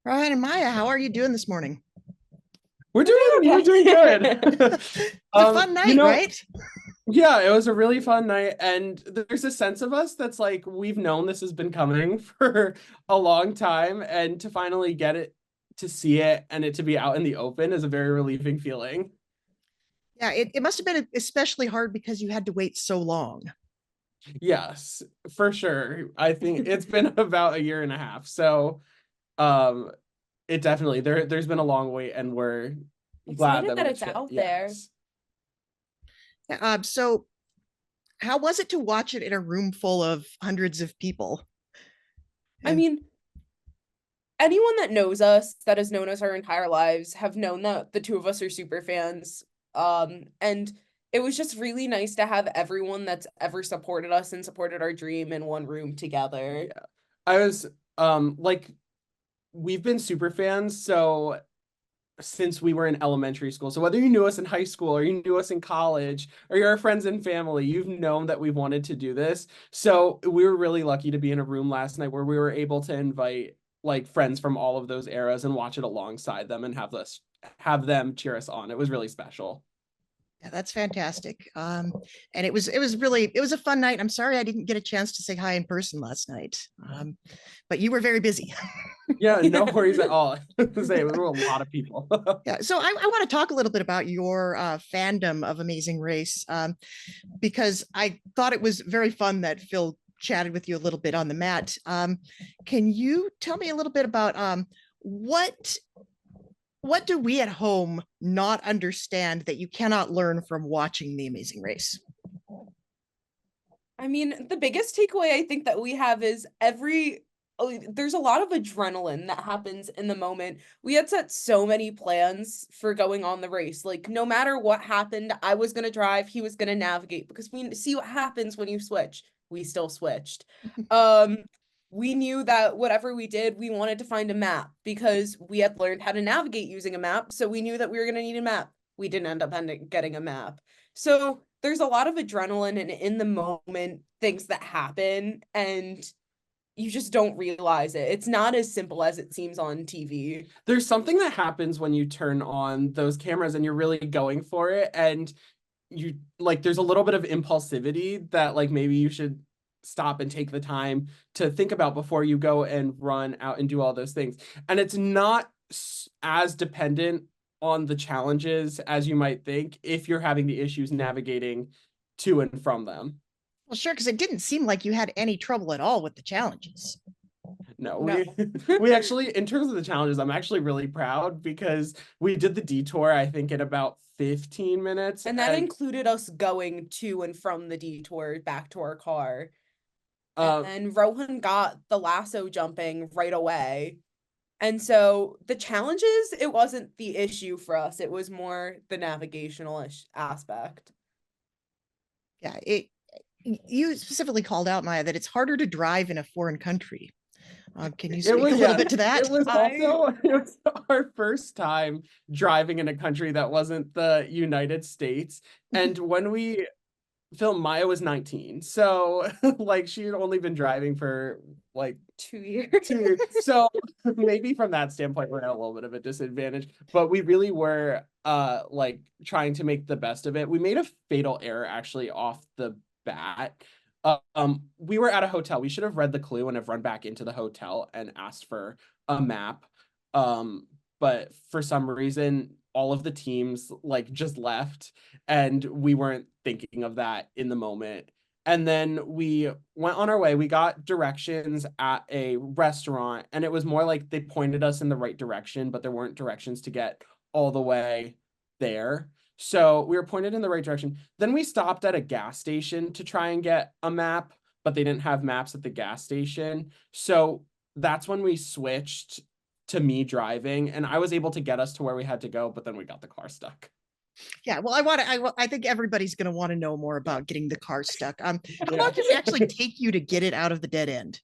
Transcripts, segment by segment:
Ryan and Maya, how are you doing this morning? We're doing good. It's a fun You night, know, right? yeah, it was a really fun night, and there's a sense of us that's like we've known this has been coming for a long time, and to finally get it, to see it, and it to be out in the open is a very relieving feeling. Yeah, it must have been especially hard because you had to wait so long. Yes, for sure. I think it's been about a year and a half, so um, it definitely there's been a long wait, and we're glad Excited that that we it's fit. out there. Yes. Yeah, so how was it to watch it in a room full of hundreds of people? I And mean, anyone that knows us, that has known us our entire lives, have known that the two of us are super fans. And it was just really nice to have everyone that's ever supported us and supported our dream in one room together. Yeah. I was like we've been super fans since we were in elementary school. So whether you knew us in high school or you knew us in college or you're our friends and family, you've known that we've wanted to do this. So we were really lucky to be in a room last night where we were able to invite like friends from all of those eras and watch it alongside them and have them cheer us on. It was really special. yeah, that's fantastic. And it was a fun night. I'm sorry I didn't get a chance to say hi in person last night. But you were very busy. Yeah, no worries at all. Say, there were a lot of people. Yeah, so I want to talk a little bit about your fandom of Amazing Race, because I thought it was very fun that Phil chatted with you a little bit on the mat. Can you tell me a little bit about what what do we at home not understand that you cannot learn from watching The Amazing Race? I mean, the biggest takeaway I think that we have is there's a lot of adrenaline that happens in the moment. We had set so many plans for going on the race. Like, no matter what happened, I was going to drive, he was going to navigate because we see what happens when you switch. We still switched. Um, we knew that whatever we did, we wanted to find a map because we had learned how to navigate using a map. So we knew that we were going to need a map. We didn't end up getting a map. So there's a lot of adrenaline and in the moment things that happen, and you just don't realize it. It's not as simple as it seems on TV. There's something that happens when you turn on those cameras and you're really going for it, and you like there's a little bit of impulsivity that like maybe you should stop and take the time to think about before you go and run out and do all those things. And it's not as dependent on the challenges as you might think if you're having the issues navigating to and from them. Well, sure, because it didn't seem like you had any trouble at all with the challenges. No, No. we actually, in terms of the challenges, I'm actually really proud because we did the detour, I think, in about 15 minutes. And that And included us going to and from the detour back to our car. uh And Rohan got the lasso jumping right away. And so the challenges, it wasn't the issue for us. It was more the navigational aspect. Yeah, it you specifically called out, Maya, that it's harder to drive in a foreign country. Can you it speak a was, little yeah, bit to it that? was I also it was our first time driving in a country that wasn't the United States. And when we filmed, Maya was 19. So like she had only been driving for like 2 years. 2 years. So maybe from that standpoint, we're at a little bit of a disadvantage. But we really were like trying to make the best of it. We made a fatal error actually off the bat. We were at a hotel. We should have read the clue and have run back into the hotel and asked for a map. But for some reason, all of the teams like just left, and we weren't thinking of that in the moment. And then we went on our way. We got directions at a restaurant, and it was more like they pointed us in the right direction, but there weren't directions to get all the way there. So we were pointed in the right direction. Then we stopped at a gas station to try and get a map, but they didn't have maps at the gas station. So that's when we switched to me driving, and I was able to get us to where we had to go, but then we got the car stuck. Yeah, well, I think everybody's going to want to know more about getting the car stuck. How Yeah. long did it actually take you to get it out of the dead end?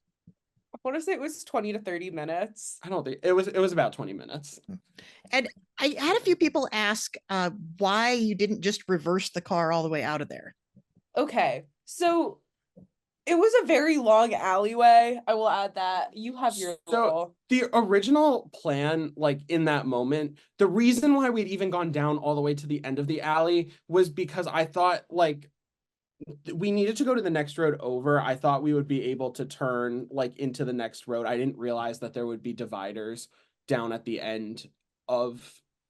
I want to say it was 20 to 30 minutes. I don't think it was about 20 minutes. And I had a few people ask why you didn't just reverse the car all the way out of there. Okay. So It was a very long alleyway. I will add that. You have your So little. the original plan, like in that moment, the reason why we'd even gone down all the way to the end of the alley was because I thought like we needed to go to the next road over. I thought we would be able to turn like into the next road. I didn't realize that there would be dividers down at the end of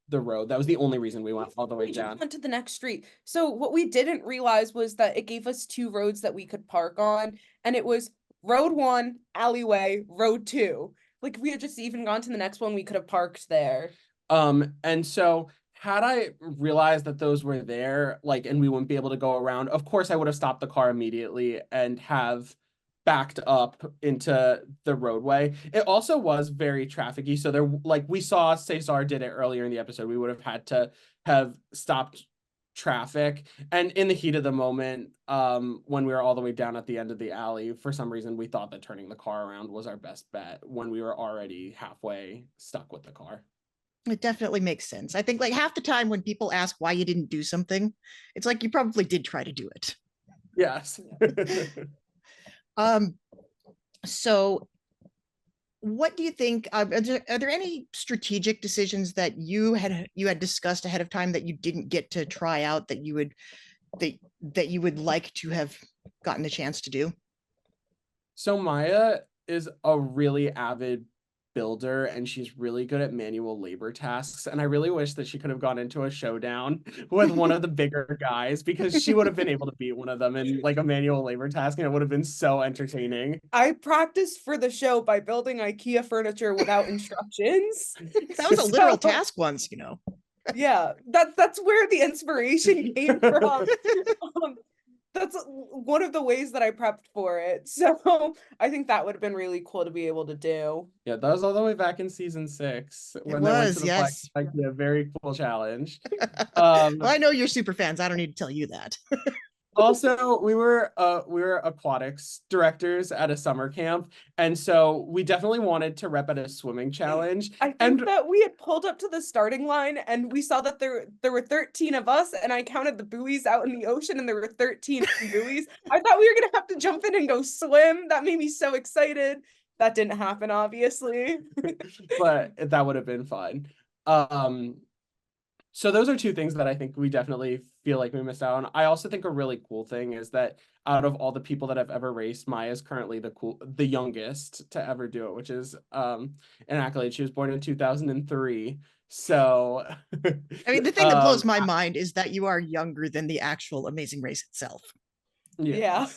the road. That was the only reason we went all the way We just down. went to the next street. So what we didn't realize was that it gave us two roads that we could park on, and it was road 1, alleyway, road 2. Like if we had just even gone to the next one, we could have parked there. And so had I realized that those were there, like, and we wouldn't be able to go around, of course I would have stopped the car immediately and have backed up into the roadway. It also was very trafficy. So there, like we saw Cesar did it earlier in the episode, we would have had to have stopped traffic. And in the heat of the moment, when we were all the way down at the end of the alley, for some reason we thought that turning the car around was our best bet when we were already halfway stuck with the car. It definitely makes sense. I think like half the time when people ask why you didn't do something, it's like you probably did try to do it. Yes. So what do you think, are there any strategic decisions that you had discussed ahead of time that you didn't get to try out that you would like to have gotten the chance to do? So Maya is a really avid builder and she's really good at manual labor tasks. And I really wish that she could have gone into a showdown with one of the bigger guys because she would have been able to beat one of them in like a manual labor task and it would have been so entertaining. I practiced for the show by building IKEA furniture without instructions. That was a literal So, task once, you know. yeah, that's where the inspiration came from. That's one of the ways that I prepped for it. So I think that would have been really cool to be able to do. Yeah, that was all the way back in season 6 It when they went to was, the yes. IKEA. Very cool challenge. Well, I know you're super fans. I don't need to tell you that. Also, we were aquatics directors at a summer camp, and so we definitely wanted to rep at a swimming challenge. I think And that we had pulled up to the starting line and we saw that there were 13 of us, and I counted the buoys out in the ocean and there were 13 buoys. I thought we were gonna have to jump in and go swim. That made me so excited. That didn't happen, obviously. but that would have been fun. So those are two things that I think we definitely feel like we missed out on. I also think a really cool thing is that out of all the people that I've ever raced, Maya is currently the youngest to ever do it, which is an accolade. She was born in 2003. So I mean, the thing that blows my mind is that you are younger than the actual Amazing Race itself. Yeah.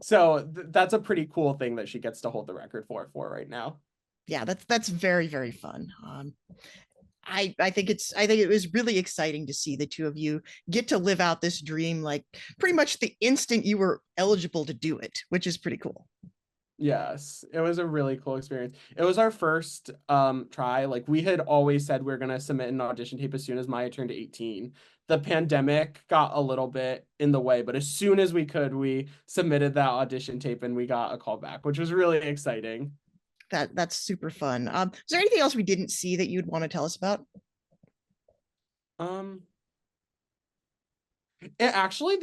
So that's a pretty cool thing that she gets to hold the record for right now. Yeah, that's very, very fun. I think it was really exciting to see the two of you get to live out this dream like pretty much the instant you were eligible to do it, which is pretty cool. Yes, it was a really cool experience. It was our first try. Like we had always said we are gonna submit an audition tape as soon as Maya turned 18. The pandemic got a little bit in the way, but as soon as we could, we submitted that audition tape and we got a call back, which was really exciting. That's super fun. Is there anything else we didn't see that you'd want to tell us about? The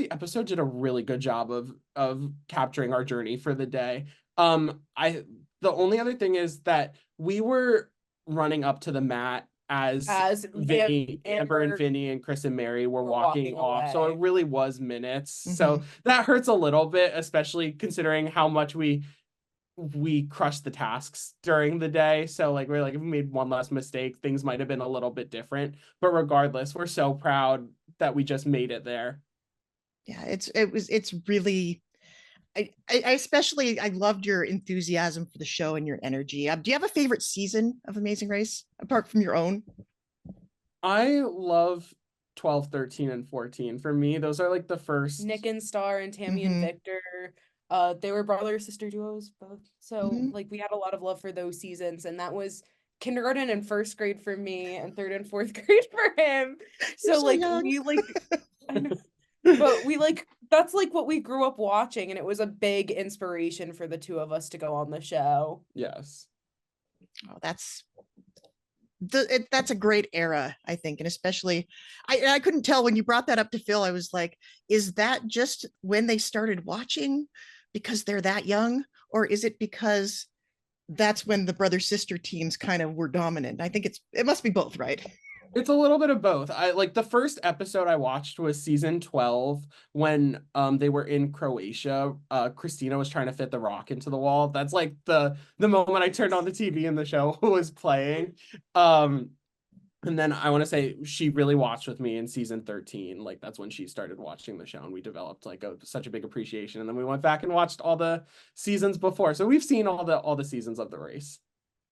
episode did a really good job of capturing our journey for the day. The only other thing is that we were running up to the mat as Vinny, Amber and Vinny and Chris and Mary were walking off. So it really was minutes. Mhm. So that hurts a little bit, especially considering how much we crushed the tasks during the day. So like we're like, if we made one less mistake, things might have been a little bit different. But regardless, we're so proud that we just made it there. Yeah, it's really I especially I loved your enthusiasm for the show and your energy. Do you have a favorite season of Amazing Race apart from your own? I love 12, 13, and 14. For me, those are like the first. Nick and Star and Tammy and Victor. They were brother sister duos both. So like we had a lot of love for those seasons, and that was kindergarten and first grade for me and third and fourth grade for him. So like young. we like I know, but we like that's like what we grew up watching, and it was a big inspiration for the two of us to go on the show. Yes. Oh, that's That's a great era, I think. And especially, I couldn't tell when you brought that up to Phil. I was like, is that just when they started watching because they're that young? Or is it because that's when the brother sister teams kind of were dominant? I think it must be both, right? It's a little bit of both. I like the first episode I watched was season 12 when they were in Croatia. Christina was trying to fit the rock into the wall. That's like the moment I turned on the TV and the show was playing. And then I want to say she really watched with me in season 13. Like that's when she started watching the show and we developed like such a big appreciation. And then we went back and watched all the seasons before. So we've seen all the seasons of the race.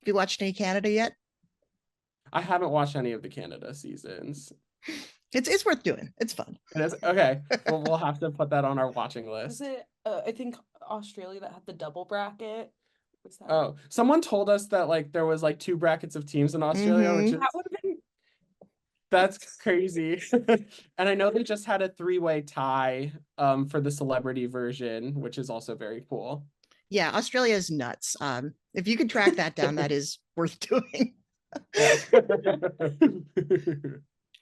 Have you watched any Canada yet? I haven't watched any of the Canada seasons. It's worth doing. It's fun. It is okay. Well, we'll have to put that on our watching Was list. it I think Australia that had the double bracket? Was that Oh, someone told us that like there was like 2 brackets of teams in Australia, which is that would have been that's crazy. And I know they just had a 3-way tie for the celebrity version, which is also very cool. Yeah, Australia is nuts. If you could track that down, that is worth doing.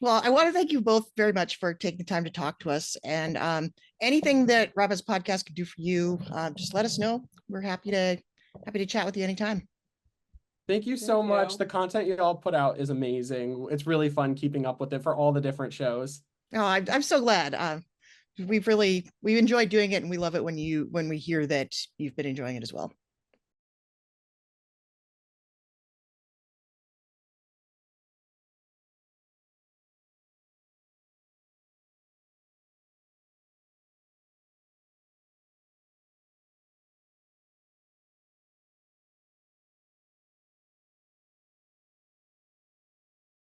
Well, I want to thank you both very much for taking the time to talk to us. And anything that RHAP's podcast could do for you, just let us know. We're happy to chat with you anytime. Thank you so much. The content you all put out is amazing. It's really fun keeping up with it for all the different shows. Oh, I'm so glad. We've enjoyed doing it, and we love it when we hear that you've been enjoying it as well.